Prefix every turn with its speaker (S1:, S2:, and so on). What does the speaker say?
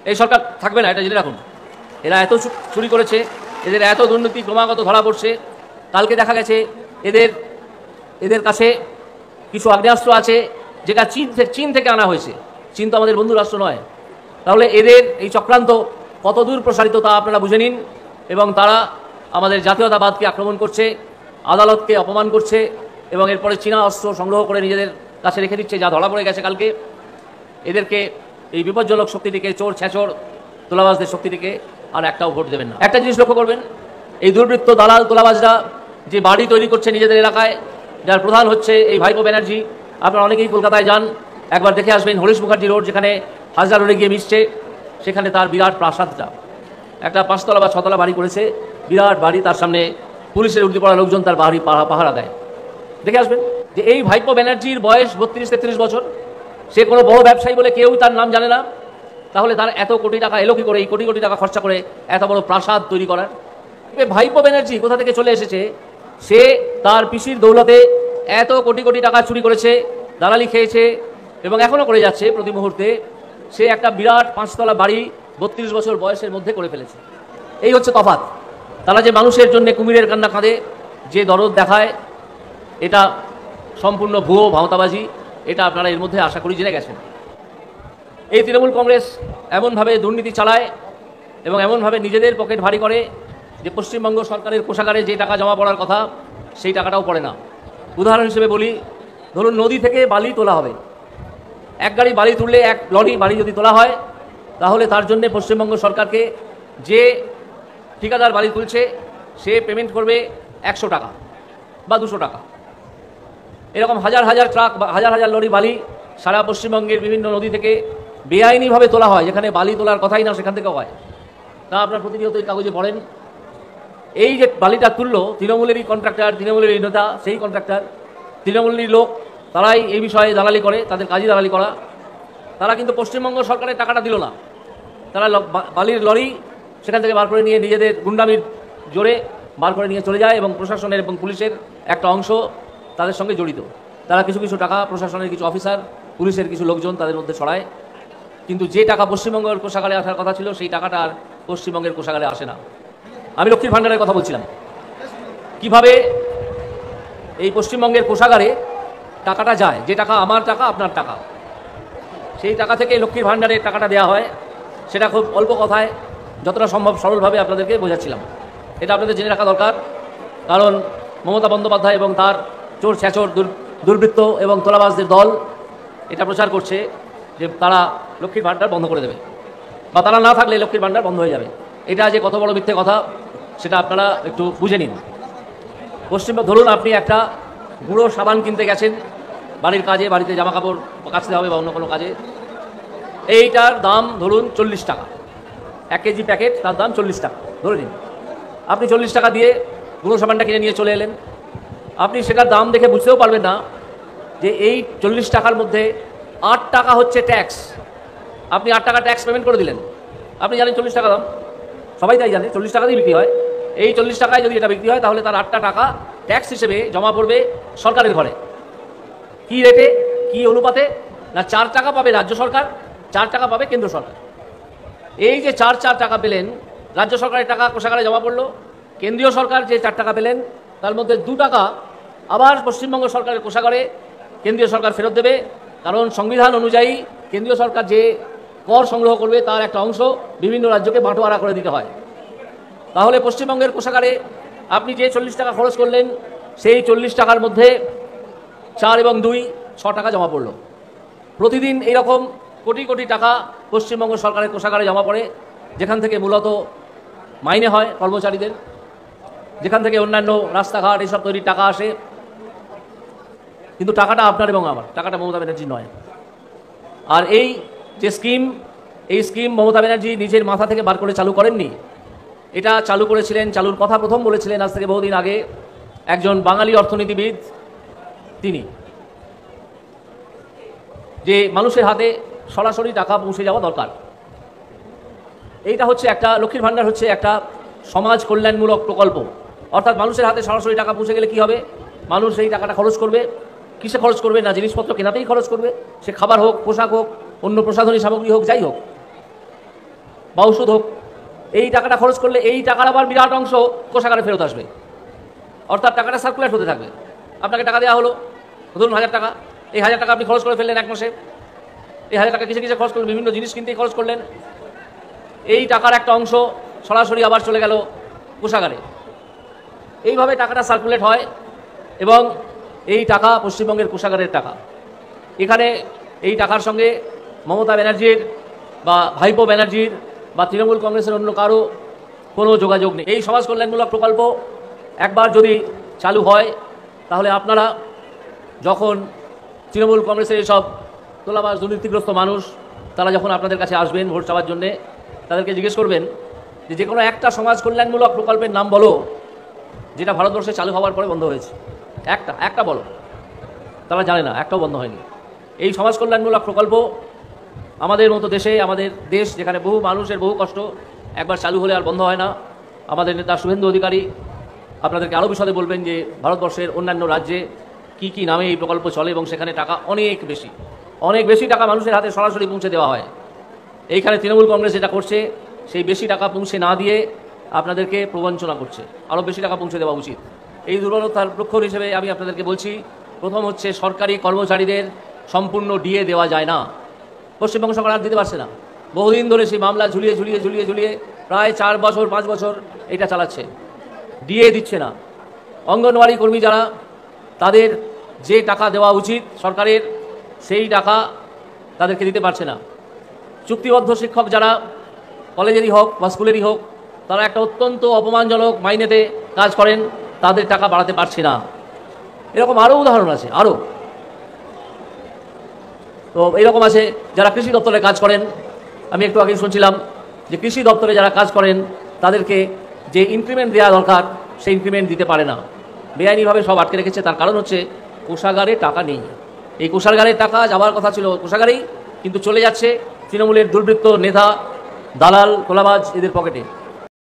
S1: এই সরকার থাকবে না, এটা জেনে রাখুন। এরা এত চুরি করেছে, এদের এত দুর্নীতি ক্রমাগত ধরা পড়ছে। কালকে দেখা গেছে এদের কাছে কিছু আগ্নেয়াস্ত্র আছে, যেটা চীন থেকে আনা হয়েছে। চীন তো আমাদের বন্ধু রাষ্ট্র নয়। তাহলে এদের এই চক্রান্ত কত দূর প্রসারিত তা আপনারা বুঝে নিন। এবং তারা আমাদের জাতীয়তাবাদকে আক্রমণ করছে, আদালতকে অপমান করছে, এবং এরপরে চীনা অস্ত্র সংগ্রহ করে নিজেদের কাছে রেখে দিচ্ছে, যা ধরা পড়ে গেছে কালকে। এদেরকে এই বিপজ্জনক শক্তিটিকে, চোর ছেঁচড় তোলাবাজদের শক্তিটিকে আর একটাও ভোট দেবেন না। একটা জিনিস লক্ষ্য করবেন, এই দুর্বৃত্ত দালাল তোলাবাজরা যে বাড়ি তৈরি করছে নিজেদের এলাকায়, যার প্রধান হচ্ছে এই ভাইপো ব্যানার্জি। আপনারা অনেকেই কলকাতায় যান, একবার দেখে আসবেন হরিশ মুখার্জি রোড, যেখানে হাজার রোডে গিয়ে মিশছে, সেখানে তার বিরাট প্রাসাদটা, একটা 5 তলা বা 6 তলা বাড়ি করেছে, বিরাট বাড়ি। তার সামনে পুলিশের উর্দি পড়া লোকজন তার বাড়ি পাহারা দেয়। দেখে আসবেন যে এই ভাইপো ব্যানার্জির বয়স 32-33 বছর। সে কোনো বড় ব্যবসায়ী বলে কেউ তার নাম জানে না। তাহলে তার এত কোটি টাকা এলো কি করে, এই কোটি কোটি টাকা খরচা করে এত বড় প্রাসাদ তৈরি করার? ভাইপো ব্যানার্জি কোথা থেকে চলে এসেছে? সে তার পিসির দৌলতে এত কোটি কোটি টাকা চুরি করেছে, দালালি খেয়েছে, এবং এখনও করে যাচ্ছে প্রতি মুহূর্তে। সে একটা বিরাট 5 তলা বাড়ি 32 বছর বয়সের মধ্যে করে ফেলেছে। এই হচ্ছে তফাৎ। তারা যে মানুষের জন্য কুমিরের কান্না কাঁদে, যে দরদ দেখায়, এটা সম্পূর্ণ ভুয়ো ভাওতাবাজি। এটা আপনারা এর মধ্যে আশা করি জেনে গেছেন। এই তৃণমূল কংগ্রেস এমনভাবে দুর্নীতি চালায় এবং এমনভাবে নিজেদের পকেট ভারী করে যে পশ্চিমবঙ্গ সরকারের কোষাগারে যে টাকা জমা পড়ার কথা, সেই টাকাটাও পড়ে না। উদাহরণ হিসেবে বলি, ধরুন নদী থেকে বালি তোলা হবে। এক গাড়ি বালি তুললে, 1 লরি বালি যদি তোলা হয়, তাহলে তার জন্য পশ্চিমবঙ্গ সরকারকে যে ঠিকাদার বালি তুলছে সে পেমেন্ট করবে 100 টাকা বা 200 টাকা। এরকম হাজার হাজার ট্রাক বা হাজার হাজার লরি বালি সারা পশ্চিমবঙ্গের বিভিন্ন নদী থেকে বেআইনিভাবে তোলা হয়, যেখানে বালি তোলার কথাই না সেখান থেকেও হয়। তা আপনার প্রতিনিয়ত এই কাগজে পড়েন। এই যে বালিটা তুললো, তৃণমূলেরই কন্ট্রাক্টর, তৃণমূলেরই নেতা, সেই কন্ট্রাক্টর তৃণমূলেরই লোক, তারাই এই বিষয়ে দালালি করে, তাদের কাজই দালালি করা। তারা কিন্তু পশ্চিমবঙ্গ সরকারের টাকাটা দিল না। তারা বালির লরি সেখান থেকে বার করে নিয়ে নিজেদের গুন্ডামির জোরে বার করে নিয়ে চলে যায়, এবং প্রশাসনের এবং পুলিশের একটা অংশ তাদের সঙ্গে জড়িত। তারা কিছু কিছু টাকা প্রশাসনের কিছু অফিসার, পুলিশের কিছু লোকজন তাদের মধ্যে ছড়ায়। কিন্তু যে টাকা পশ্চিমবঙ্গের কোষাগারে আসার কথা ছিল, সেই টাকাটা আর পশ্চিমবঙ্গের কোষাগারে আসে না। আমি লক্ষ্মীর ভাণ্ডারের কথা বলছিলাম। কিভাবে এই পশ্চিমবঙ্গের কোষাগারে টাকাটা যায়, যে টাকা আমার টাকা, আপনার টাকা, সেই টাকা থেকে লক্ষ্মীর ভাণ্ডারের টাকাটা দেওয়া হয়। সেটা খুব অল্প কথায়, যতটা সম্ভব সরলভাবে আপনাদেরকে বোঝাচ্ছিলাম। এটা আপনাদের জেনে রাখা দরকার, কারণ মমতা বন্দ্যোপাধ্যায় এবং তার চোর ছেঁচড় দুর্বৃত্ত এবং তোলাবাজদের দল এটা প্রচার করছে যে তারা লক্ষ্মীর ভাণ্ডার বন্ধ করে দেবে, বা তারা না থাকলে লক্ষ্মীর ভাণ্ডার বন্ধ হয়ে যাবে। এটা যে কত বড় মিথ্যে কথা, সেটা আপনারা একটু বুঝে নিন। ধরুন আপনি একটা গুঁড়ো সাবান কিনতে গেছেন বাড়ির কাজে, বাড়িতে জামা কাপড় কাচতে হবে বা অন্য কোনো কাজে। এইটার দাম ধরুন 40 টাকা, 1 কেজি প্যাকেট, তার দাম 40 টাকা ধরে নিন। আপনি 40 টাকা দিয়ে গুঁড়ো সাবানটা কিনে নিয়ে চলে এলেন। আপনি সেটার দাম দেখে বুঝতেও পারবেন না যে এই 40 টাকার মধ্যে 8 টাকা হচ্ছে ট্যাক্স। আপনি 8 টাকা ট্যাক্স পেমেন্ট করে দিলেন। আপনি জানেন 40 টাকা দাম, সবাই তাই জানে 40 টাকাতেই বিক্রি হয়। এই 40 টাকায় যদি এটা বিক্রি হয়, তাহলে তার 8টা টাকা ট্যাক্স হিসেবে জমা পড়বে সরকারের ঘরে। কি রেটে, কি অনুপাতে? না 4 টাকা পাবে রাজ্য সরকার, 4 টাকা পাবে কেন্দ্র সরকার। এই যে 4 টাকা পেলেন, রাজ্য সরকারের টাকা কোষাগারে জমা পড়লো, কেন্দ্রীয় সরকার যে 4 টাকা পেলেন, তার মধ্যে 2 টাকা আবার পশ্চিমবঙ্গ সরকারের কোষাগারে কেন্দ্রীয় সরকার ফেরত দেবে। কারণ সংবিধান অনুযায়ী কেন্দ্রীয় সরকার যে কর সংগ্রহ করবে, তার একটা অংশ বিভিন্ন রাজ্যকে বাঁটোয়ারা করে দিতে হয়। তাহলে পশ্চিমবঙ্গের কোষাগারে আপনি যে 40 টাকা খরচ করলেন, সেই 40 টাকার মধ্যে 4 এবং 2 6 টাকা জমা পড়ল। প্রতিদিন এইরকম কোটি কোটি টাকা পশ্চিমবঙ্গ সরকারের কোষাগারে জমা পড়ে, যেখান থেকে মূলত মাইনে হয় কর্মচারীদের, যেখান থেকে অন্যান্য রাস্তাঘাট এসব তৈরির টাকা আসে। কিন্তু টাকাটা আপনার এবং আমার, টাকাটা মমতা ব্যানার্জি নয়। আর এই যে স্কিম, এই স্কিম মমতা ব্যানার্জি নিজের মাথা থেকে বার করে চালু করেননি। এটা চালু করেছিলেন, চালুর কথা প্রথম বলেছিলেন আজ থেকে বহুদিন আগে একজন বাঙালি অর্থনীতিবিদ। তিনি যে মানুষের হাতে সরাসরি টাকা পৌঁছে যাওয়া দরকার। এইটা হচ্ছে একটা, লক্ষ্মীর ভাণ্ডার হচ্ছে একটা সমাজ কল্যাণমূলক প্রকল্প। অর্থাৎ মানুষের হাতে সরাসরি টাকা পৌঁছে গেলে কি হবে? মানুষ সেই টাকাটা খরচ করবে। কিসে খরচ করবে? না জিনিসপত্র কেনাতেই খরচ করবে। সে খাবার হোক, পোশাক হোক, অন্য প্রসাধনী সামগ্রী হোক, যাই হোক। বা ওষুধ হোক, এই টাকাটা খরচ করলে এই টাকার আবার বিরাট অংশ কোষাগারে ফেরত আসবে, অর্থাৎ টাকাটা সার্কুলেট হতে থাকবে। আপনাকে টাকা দেওয়া হলো, ধরুন 1000 টাকা, এই 1000 টাকা আপনি খরচ করে ফেললেন এক মাসে, এই 1000 টাকা কিসে কিসে খরচ করলেন, বিভিন্ন জিনিস কিনতেই খরচ করলেন, এই টাকার একটা অংশ সরাসরি আবার চলে গেল কোষাগারে। এইভাবে টাকাটা সার্কুলেট হয় এবং এই টাকা পশ্চিমবঙ্গের কোষাগারের টাকা। এখানে এই টাকার সঙ্গে মমতা ব্যানার্জির বা ভাইপো ব্যানার্জির বা তৃণমূল কংগ্রেসের অন্য কারো কোনো যোগাযোগ নেই। এই সমাজ কল্যাণমূলক প্রকল্প একবার যদি চালু হয় তাহলে আপনারা যখন তৃণমূল কংগ্রেসের এইসব তোলাবাজ দুর্নীতিগ্রস্ত মানুষ তারা যখন আপনাদের কাছে আসবেন ভোট চাওয়ার জন্যে, তাদেরকে জিজ্ঞেস করবেন যে কোনো একটা সমাজ কল্যাণমূলক প্রকল্পের নাম বলো যেটা ভারতবর্ষে চালু হওয়ার পরে বন্ধ হয়েছে, একটা বলো। তারা জানে না, একটাও বন্ধ হয়নি। এই সমাজ কল্যাণমূলক প্রকল্প আমাদের মতো দেশে, আমাদের দেশ যেখানে বহু মানুষের বহু কষ্ট, একবার চালু হলে আর বন্ধ হয় না। আমাদের নেতা শুভেন্দু অধিকারী আপনাদেরকে আরও বিশদে বলবেন যে ভারতবর্ষের অন্যান্য রাজ্যে কি কি নামে এই প্রকল্প চলে এবং সেখানে টাকা অনেক বেশি টাকা মানুষের হাতে সরাসরি পৌঁছে দেওয়া হয়। এইখানে তৃণমূল কংগ্রেস যেটা করছে সেই বেশি টাকা পৌঁছে না দিয়ে আপনাদেরকে প্রবঞ্চনা করছে, আরও বেশি টাকা পৌঁছে দেওয়া উচিত। এই দুর্বলতার লক্ষণ হিসেবে আমি আপনাদেরকে বলছি, প্রথম হচ্ছে সরকারি কর্মচারীদের সম্পূর্ণ ডিএ দেওয়া যায় না। পশ্চিমবঙ্গ সরকার আর দিতে পারছে না, বহুদিন ধরে সেই মামলা ঝুলিয়ে প্রায় 4 বছর 5 বছর এটা চালাচ্ছে, ডিএ দিচ্ছে না। অঙ্গনওয়াড়ি কর্মী যারা, তাদের যে টাকা দেওয়া উচিত সরকারের সেই টাকা তাদেরকে দিতে পারছে না। চুক্তিবদ্ধ শিক্ষক যারা কলেজেরই হোক বা স্কুলেরই হোক, তারা একটা অত্যন্ত অপমানজনক মাইনেতে কাজ করেন, তাদের টাকা বাড়াতে পারছে না। এরকম আরও উদাহরণ আছে, আরও। তো এইরকম আছে যারা কৃষি দপ্তরে কাজ করেন, আমি একটু আগে শুনছিলাম যে কৃষি দপ্তরে যারা কাজ করেন তাদেরকে যে ইনক্রিমেন্ট দেওয়া দরকার সেই ইনক্রিমেন্ট দিতে পারে না, বেআইনিভাবে সব আটকে রেখেছে। তার কারণ হচ্ছে কোষাগারে টাকা নেই। এই কোষাগারের টাকা যাওয়ার কথা ছিল কোষাগারেই, কিন্তু চলে যাচ্ছে তৃণমূলের দুর্বৃত্ত নেতা, দালাল, তোলাবাজ এদের পকেটে।